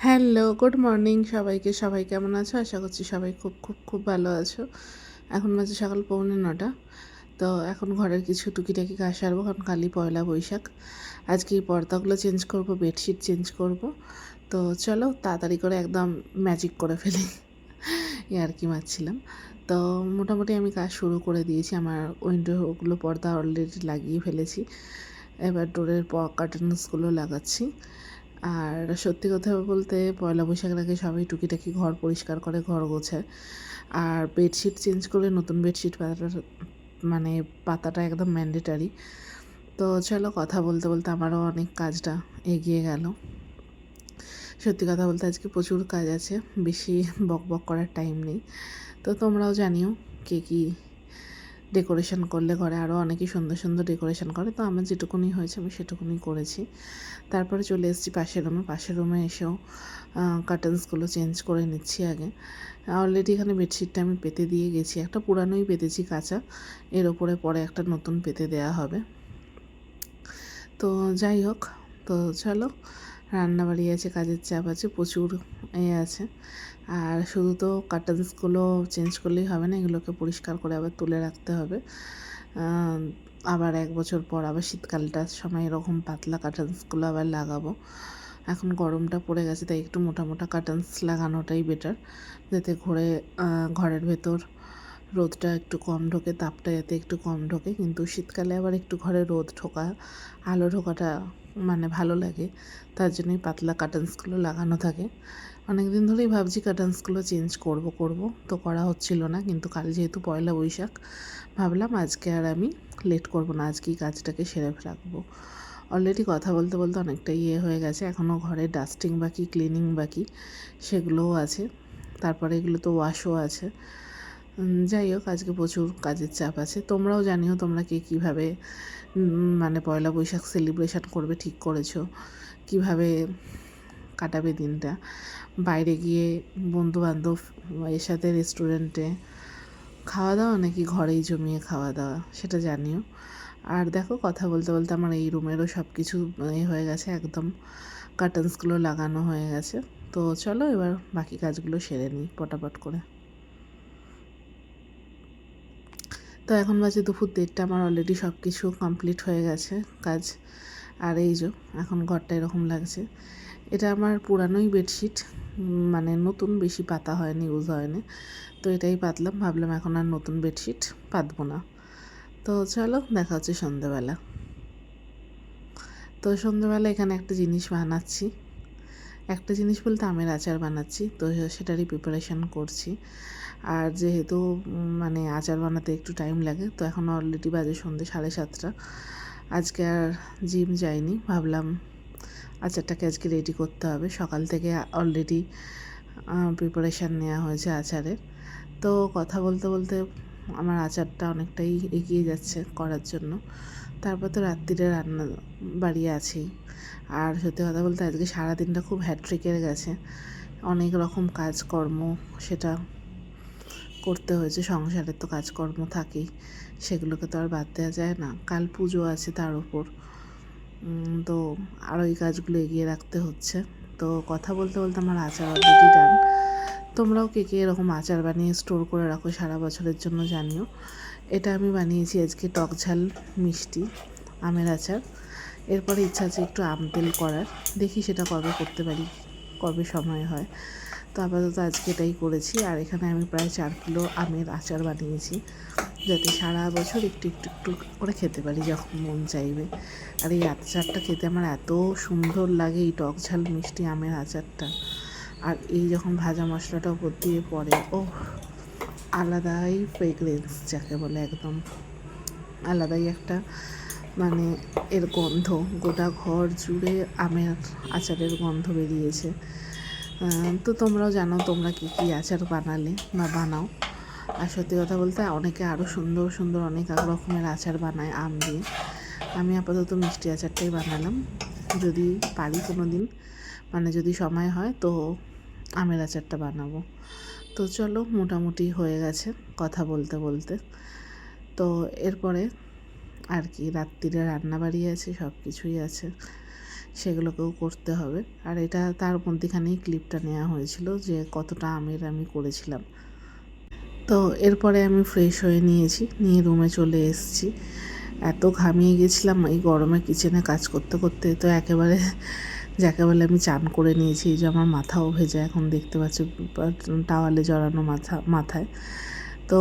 Hello, good morning সবাইকে। সবাই কেমন আছো? আশা করছি সবাই খুব খুব খুব ভালো আছো। এখন বাজে সকাল 9:45। তো এখন ঘরের কিছু টুকিটাকি কাজ সারবো, কারণ কালই পয়লা বৈশাখ। আজকে এই পর্দাগুলো চেঞ্জ করব, বেডশিট চেঞ্জ করব। তো চলো তাড়াতাড়ি করে একদম ম্যাজিক করে ফেলি। আর কি মারছিলাম। তো মোটামুটি আমি কাজ শুরু করে দিয়েছি। আমার উইন্ডোগুলো পর্দা অলরেডি লাগিয়ে ফেলেছি। এবার ডোরের কার্টেন্সগুলো লাগাচ্ছি। আর সত্যি কথা বলতে পয়লা বৈশাখের আগে সবাই টুকিটাকি ঘর পরিষ্কার করে, ঘর গোছায়। আর বেডশিট চেঞ্জ করলে নতুন বেডশিট পাতাটা একদম ম্যান্ডেটারি। তো চলো কথা বলতে বলতে আমারও অনেক কাজটা এগিয়ে গেল। সত্যি কথা বলতে আজকে প্রচুর কাজ আছে, বেশি বক বক করার টাইম নেই। তো তোমরাও জানিও কে কী ডেকোরেশন করলে ঘরে। আরও অনেকেই সুন্দর সুন্দর ডেকোরেশন করে, তো আমার যেটুকুনি হয়েছে আমি সেটুকুনি করেছি। তারপরে চলে এসেছি পাশের রুমে এসেও কার্টেন্সগুলো চেঞ্জ করে নিচ্ছি আগে। অলরেডি এখানে বেডশিটটা আমি পেতে দিয়ে গেছি, একটা পুরানোই পেতেছি কাঁচা, এর ওপরে পরে একটা নতুন পেতে দেওয়া হবে। তো যাই হোক, তো চলো, রান্নাবাড়ি আছে, কাজের চাপ আছে, প্রচুর আছে। আর শুধু তো কার্টেন্সগুলো চেঞ্জ করলেই হবে না, এগুলোকে পরিষ্কার করে আবার তুলে রাখতে হবে। আবার 1 বছর পর আবার শীতকালটার সময় এরকম পাতলা কার্টেন্সগুলো আবার লাগাবো। এখন গরমটা পড়ে গেছে, তাই একটু মোটা মোটা কার্টেন্স লাগানোটাই বেটার, যাতে ঘরের ভেতর রোদটা একটু কম ঢোকে, তাপটা যাতে একটু কম ঢোকে। কিন্তু শীতকালে আবার একটু ঘরে রোদ ঢোকা, আলো ঢোকাটা ভালো লাগে, তার জন্যই পাতলা কার্টেন্সগুলো লাগানো থাকে। অনেক দিন ধরেই ভাবছি কার্টেন্সগুলো চেঞ্জ করব, তো করা হচ্ছিল না। কিন্তু কাল যেহেতু পয়লা বৈশাখ, ভাবলাম আজকে আর আমি লেট করব না, আজকেই কাজটাকে সেরে রাখবো। অলরেডি কথা বলতে বলতে অনেকটা হয়ে গেছে, এখনও ঘরে ডাস্টিং বাকি, ক্লিনিং বাকি, সেগুলোও আছে। তারপরে এগুলো তো ওয়াশও আছে। যাই হোক, আজকে প্রচুর কাজের চাপ আছে। তোমরাও জানিও তোমরা কীভাবে পয়লা বৈশাখ সেলিব্রেশন করবে ঠিক করেছো, কিভাবে কাটাবে দিনটা। বাইরে গিয়ে বন্ধুবান্ধব এর সাথে রেস্টুরেন্টে খাওয়া দাওয়া, নাকি ঘরেই জমিয়ে খাওয়া দাওয়া, সেটা জানিও। আর দেখো, কথা বলতে বলতে আমার এই রুমেরও সব কিছু হয়ে গেছে, একদম কার্টেন্সগুলো লাগানো হয়ে গেছে। তো চলো এবার বাকি কাজগুলো সেরে নিই পটাপট করে। তো এখন বাজে দুপুর 1:30, আমার অলরেডি সব কিছু কমপ্লিট হয়ে গেছে কাজ। আর এই যে এখন ঘরটা এরকম লাগছে। এটা আমার পুরানোই বেডশিট, নতুন বেশি পাতা হয়নি, ইউজ হয়নি। তো এটাই পাতলাম, ভাবলাম এখন আর নতুন বেডশিট পাতবো না। তো চলো দেখা হচ্ছে সন্ধ্যেবেলা। তো সন্ধ্যেবেলা এখানে একটা জিনিস বানাচ্ছি, একটা জিনিস বলতে আমের আচার বানাচ্ছি, তো সেটারই প্রিপারেশান করছি। আর যেহেতু আচার বানাতে একটু টাইম লাগে, তো এখন অলরেডি বাজে সন্ধ্যে 7:30। আজকে আর জিম যাইনি, ভাবলাম আচারটাকে আজকে রেডি করতে হবে। সকাল থেকে অলরেডি প্রিপারেশান নেওয়া হয়েছে আচারের। তো কথা বলতে বলতে আমার আচারটা অনেকটাই এগিয়ে যাচ্ছে করার জন্য। তারপর তো রাত্রিরে রান্না বাড়ি আছেই। আর সত্যি কথা বলতে আজকে সারাদিনটা খুব হ্যাট্রিকের গেছে, অনেক রকম কাজকর্ম সেটা করতে হয়েছে। সংসারের তো কাজকর্ম থাকেই, সেগুলোকে তো আর বাদ দেওয়া যায় না। কাল পুজো আছে তার উপর, তো আরও এই কাজগুলো এগিয়ে রাখতে হচ্ছে। তো কথা বলতে বলতে আমার আচার অলরেডি ডান। তোমরাও কে এরকম আচার বানিয়ে স্টোর করে রাখো সারা বছরের জন্য জানিও। এটা আমি বানিয়েছি আজকে টক ঝাল মিষ্টি আমের আচার। এরপরে ইচ্ছা আছে একটু আম তেল করার, দেখি সেটা কবে করতে পারি, কবে সময় হয়। তো আপাতত আজকে এটাই করেছি। আর এখানে আমি প্রায় 4 কিলো আমের আচার বানিয়েছি, যাতে সারা বছর একটু একটু একটু করে খেতে পারি যখন মন চাইবে। আর এই আচারটা খেতে আমার এত সুন্দর লাগে, এই টক ঝাল মিষ্টি আমের আচারটা। আর এই যখন ভাজা মশলাটা উপর দিয়ে পড়ে, ও আলাদাই ফ্রেগরেন্স, যাকে বলে একদম আলাদাই একটা এর গন্ধ, গোটা ঘর জুড়ে আমের আচারের গন্ধ বেরিয়েছে। তো তোমরাও জানো তোমরা কী কী আচার বানালে বা বানাও। আর সত্যি কথা বলতে অনেকে আরও সুন্দর সুন্দর অনেক রকমের আচার বানায় আম দিয়ে। আমি আপাতত মিষ্টি আচারটাই বানালাম, যদি পারি কোনো দিন, যদি সময় হয় তো আমের আচারটা বানাবো। তো চলো, মোটামুটি হয়ে গেছে কথা বলতে বলতে। তো এরপরে আর কি রাত্রিরে রান্নাবাড়ি আছে, সব কিছুই আছে। সেগুলোকেও করতে হবে। আর এটা তার মধ্যেখানেই ক্লিপটা নেওয়া হয়েছিল যে কতটা আমের আমি করেছিলাম। তো এরপরে আমি ফ্রেশ হয়ে নিয়েছি, নিয়ে রুমে চলে এসেছি। এত ঘামিয়ে গেছিলাম এই গরমে কিচেনে কাজ করতে করতে, তো একেবারে যাকে বলে আমি চান করে নিয়েছি। এই যে আমার মাথাও ভেজা, এখন দেখতে পাচ্ছি টাওয়ালে জড়ানো মাথায়। তো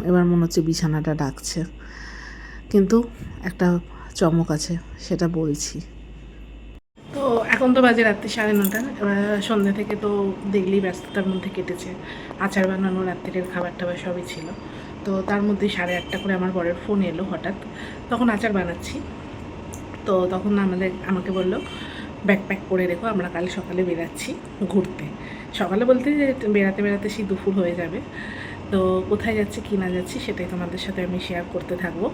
এবার মনে হচ্ছে বিছানাটা ডাকছে, কিন্তু একটা চমক আছে, সেটা বলছি। তো এখন তো বাজে রাত্রি 9:30। এবার সন্ধ্যা থেকে তো দেখলেই ব্যস্ততার মধ্যে কেটেছে। আচার বানানো, রাত্রির খাবার টাবার সবই ছিল। তো তার মধ্যে 8:30 করে আমার বরের ফোন এলো হঠাৎ। তখন আচার বানাচ্ছি, তো তখন আমাকে বললো ব্যাগ প্যাক করে রেখো, আমরা কাল সকালে বেরাচ্ছি ঘুরতে। সকালে বলতে যে বেড়াতে বেড়াতে সেই দুপুর হয়ে যাবে। তো কোথায় যাচ্ছি কি না যাচ্ছি সেটাই তোমাদের সাথে আমি শেয়ার করতে থাকবো।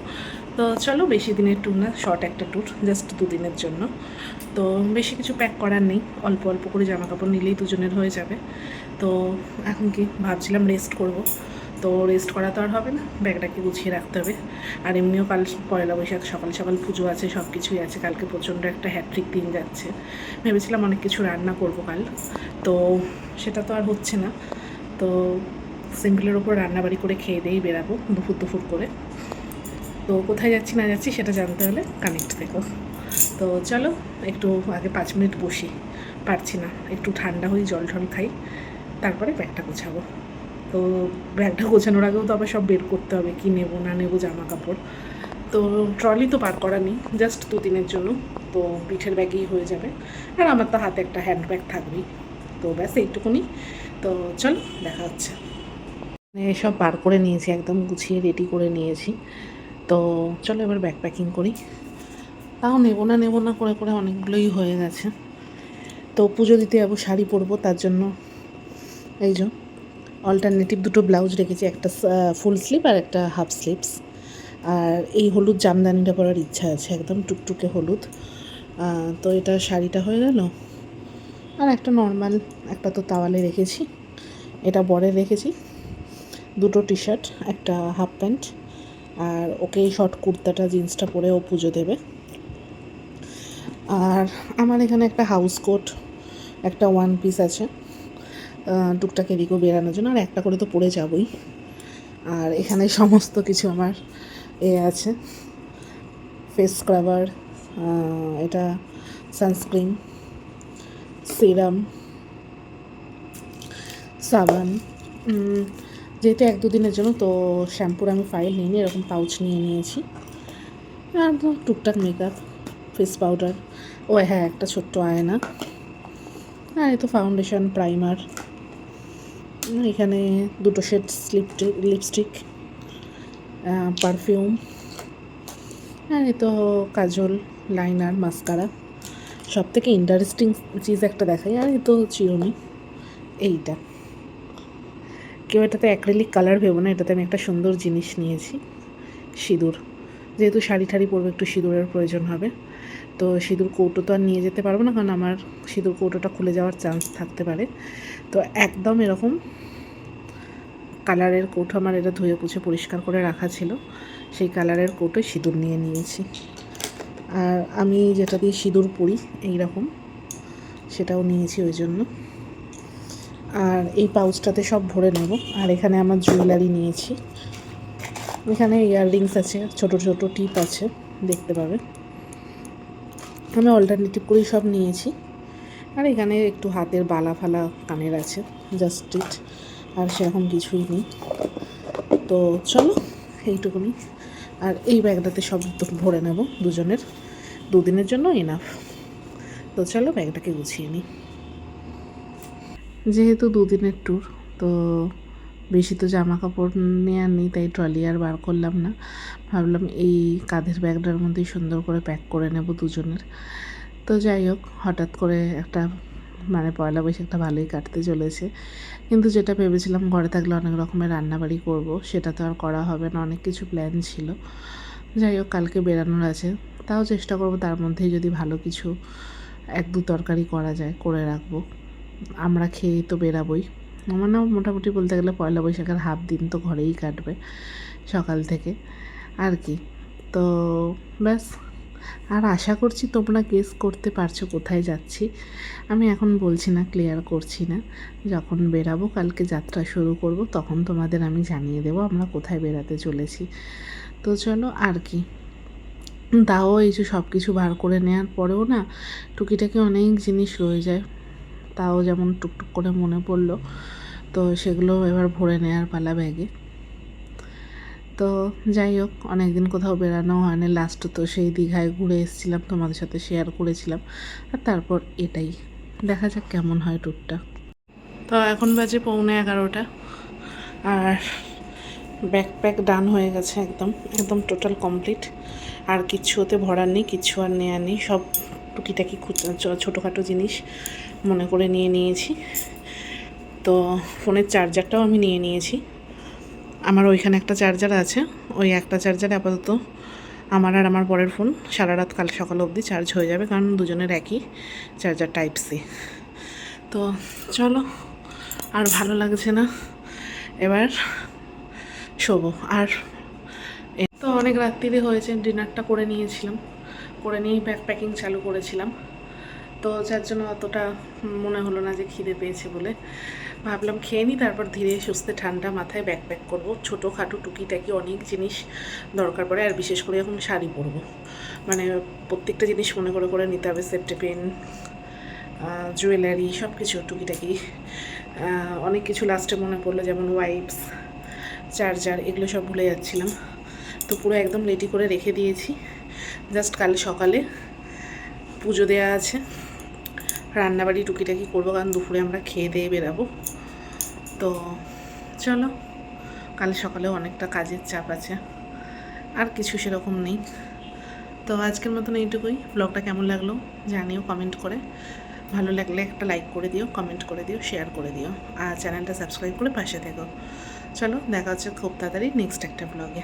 তো চলো, বেশি দিনের ট্যুর না, শর্ট একটা ট্যুর, জাস্ট 2 দিনের জন্য। তো বেশি কিছু প্যাক করার নেই, অল্প অল্প করে জামা কাপড় নিলেই দুজনের হয়ে যাবে। তো এখন কি ভাবছিলাম রেস্ট করব, তো রেস্ট করা তো আর হবে না, ব্যাগটাকে গুছিয়ে রাখতে হবে। আর এমনিও কাল পয়লা বৈশাখ, সকাল সকাল পুজো আছে, সব কিছুই আছে। কালকে প্রচণ্ড একটা হ্যাট্রিক দিন যাচ্ছে। ভেবেছিলাম অনেক কিছু রান্না করব কাল, তো সেটা তো আর হচ্ছে না। তো সিম্পলের ওপর রান্নাবাড়ি করে খেয়ে দিয়েই বেরাবো দুপুর করে। তো কোথায় যাচ্ছি না যাচ্ছি সেটা জানতে হলে কানেক্ট থেকো। তো চলো একটু আগে 5 মিনিট বসি, পারছি না, একটু ঠান্ডা হই, জল ঠল খাই, তারপরে ব্যাগটা গোছাবো। তো ব্যাগটা গোছানোর আগেও তো আবার সব বের করতে হবে, কি নেব না নেব, জামা কাপড়। তো ট্রলি তো পার করা নেই, জাস্ট 2 দিনের জন্য, তো পিঠের ব্যাগেই হয়ে যাবে। আর আমার তো হাতে একটা হ্যান্ড ব্যাগ থাকবেই। তো ব্যাস এইটুকুনি। তো চলো দেখা হচ্ছে। সব বার করে নিয়েছি, একদম গুছিয়ে রেডি করে নিয়েছি। তো চলো এবার ব্যাগ প্যাকিং করি। তাও নেবো না করে করে অনেকগুলোই হয়ে গেছে। তো পুজো দিতে যাবো, শাড়ি পরবো, তার জন্য এই যে অল্টারনেটিভ 2টো ব্লাউজ রেখেছি, একটা ফুল স্লিভ আর একটা হাফ স্লিভস। আর এই হলুদ জামদানিটা পরার ইচ্ছা আছে, একদম টুকটুকে হলুদ। তো এটা শাড়িটা হয়ে গেল। আর একটা নর্মাল একটা তো তাওয়ালে রেখেছি, এটা বরের রেখেছি। 2টো টি শার্ট, একটা হাফ প্যান্ট, আর ওকে এই শর্ট কুর্তাটা জিন্সটা পরে ও পুজো দেবে। আর আমার এখানে একটা হাউস কোট, একটা 1 পিস আছে টুকটাক এদিকেও বেরানোর জন্য, আর একটা করে তো পরে যাবই। আর এখানে সমস্ত কিছু আমার আছে, ফেস স্ক্রাবার, এটা সানস্ক্রিন, সিরাম, সাবান। যেহেতু 1-2 দিনের জন্য, তো শ্যাম্পুর আমি ফাইল নিয়ে এরকম পাউচ নিয়ে নিয়েছি। আর তো টুকটাক মেকআপ, ফেস পাউডার, ও হ্যাঁ একটা ছোট্ট আয়না, আর এই তো ফাউন্ডেশন, প্রাইমার, এখানে 2টো শেড লিপস্টিক, পারফিউম, আর এই তো কাজল, লাইনার, মাস্কারা। সব থেকে ইন্টারেস্টিং চিজ একটা দেখাই, আর এই তো চিরুনি, এইটা। কেউ এটাতে অ্যাক্রিলিক কালার ভেবো না, এটাতে আমি একটা সুন্দর জিনিস নিয়েছি, সিঁদুর। যেহেতু শাড়ি ঠাড়ি পরবে, একটু সিঁদুরের প্রয়োজন হবে। তো সিঁদুর কৌটো তো আর নিয়ে যেতে পারবো না, কারণ আমার সিঁদুর কৌটোটা খুলে যাওয়ার চান্স থাকতে পারে। তো একদম এরকম কালারের কৌটো, আমার এটা ধুয়ে পুছে পরিষ্কার করে রাখা ছিল, সেই কালারের কৌটোয় সিঁদুর নিয়ে নিয়েছি। আর আমি যেটা দিয়ে সিঁদুর পরি এইরকম, সেটাও নিয়েছি ওই জন্য। আর এই পাউচটাতে সব ভরে নেব। আর এখানে আমার জুয়েলারি নিয়েছি, এখানে ইয়াররিংস আছে, ছোট ছোট টিপ আছে, দেখতে পাবে। আমি অল্টারনেটিভ করেই সব নিয়েছি। আর এখানে একটু হাতের বালা ফালা কানের আছে, জাস্ট ইট, আর সেরকম কিছুই নেই। তো চলো এইটুকুনি। আর এই ব্যাগটাতে সব ভরে নেব দুজনের, 2 দিনের জন্য এনাফ। তো চলো ব্যাগটাকে গুছিয়ে নিই। যেহেতু 2 দিনের ট্যুর, তো বেশি তো জামা কাপড় নেওয়ার নেই, তাই ট্রলি আর বার করলাম না। ভাবলাম এই কাঁধের ব্যাগটার মধ্যেই সুন্দর করে প্যাক করে নেব দুজনের। তো যাই হোক, হঠাৎ করে একটা পয়লা বৈশাখটা ভালোই কাটতে চলেছে। কিন্তু যেটা ভেবেছিলাম ঘরে থাকলে অনেক রকমের রান্নাবাড়ি করব, সেটা তো আর করা হবে না, অনেক কিছু প্ল্যান ছিল। যাই হোক, কালকে বেরানোর আছে, তাও চেষ্টা করব তার মধ্যেই যদি ভালো কিছু 1-2 তরকারি করা যায় করে রাখবো। আমরা খেয়েই তো বেরাবোই। আমার না মোটামুটি বলতে গেলে পয়লা বৈশাখের হাফ দিন তো ঘরেই কাটবে সকাল থেকে আর কি। তো ব্যাস, আর আশা করছি তোমরা গেস করতে পারছো কোথায় যাচ্ছি। আমি এখন বলছি না, ক্লিয়ার করছি না। যখন বেরাবো, কালকে যাত্রা শুরু করব, তখন তোমাদের আমি জানিয়ে দেবো আমরা কোথায় বেরাতে চলেছি। তো চলো, আর কি, তাও এই যে সব কিছু বার করে নেওয়ার পরেও না টুকিটাকি অনেক জিনিস রয়ে যায়। তাও যেমন টুকটুক করে মনে পড়লো, তো সেগুলো এবার ভরে নেওয়ার পালা ব্যাগে। তো যাই হোক, অনেক দিন কোথাও বেরানো হয় না। লাস্ট তো সেই দীঘায় ঘুরে এসেছিলাম, তোমাদের সাথে শেয়ার করেছিলাম। আর তারপর এটাই, দেখা যাক কেমন হয় ট্যুরটা। তো এখন বাজে 11:15, আর ব্যাকপ্যাক ডান হয়ে গেছে, একদম একদম টোটাল কমপ্লিট। আর কিচ্ছু ওতে ভরার নেই, কিচ্ছু আর নেওয়ার নেই। সব টুকিটাকি ছোটোখাটো জিনিস মনে করে নিয়ে নিয়েছি। তো ফোনের চার্জারটাও আমি নিয়ে নিয়েছি। আমার ওইখানে একটা চার্জার আছে, ওই একটা চার্জারে আপাতত আমার আর আমার বরের ফোন সারা রাত কাল সকাল অবধি চার্জ হয়ে যাবে, কারণ দুজনের একই চার্জার, টাইপ সি। তো চলো, আর ভালো লাগছে না, এবার শোবো। আর তো অনেক রাত্রিরে হয়েছে, ডিনারটা করে নিয়েছিলাম, করে নিয়েই প্যাকিং চালু করেছিলাম। তো যার জন্য অতটা মনে হলো না যে খিদে পেয়েছে বলে। ভাবলাম খেয়ে নিই, তারপর ধীরে সুস্থে ঠান্ডা মাথায় ব্যাকপ্যাক করবো। ছোটোখাটো টুকিটাকি অনেক জিনিস দরকার পড়ে, আর বিশেষ করে এখন শাড়ি পরবো, মানে প্রত্যেকটা জিনিস মনে করে করে নিতে হবে। সেফটি পিন, জুয়েলারি, সব কিছু টুকিটাকি অনেক কিছু লাস্টে মনে পড়লো, যেমন ওয়াইপস, চার্জার, এগুলো সব ভুলে যাচ্ছিলাম। তো পুরো একদম রেডি করে রেখে দিয়েছি। জাস্ট কাল সকালে পুজো দেওয়া আছে, রান্নাবাড়ি টুকিটাকি করবো, কারণ দুপুরে আমরা খেয়ে দিয়ে বেরাবো। তো চলো, কাল সকালেও অনেকটা কাজের চাপ আছে, আর কিছু সেরকম নেই। তো আজকের মতন এইটুকুই। ব্লগটা কেমন লাগলো জানিও কমেন্ট করে। ভালো লাগলে একটা লাইক করে দিও, কমেন্ট করে দিও, শেয়ার করে দিও, আর চ্যানেলটা সাবস্ক্রাইব করে পাশে থেকো। চলো, দেখা হচ্ছে খুব তাড়াতাড়ি নেক্সট একটা ব্লগে।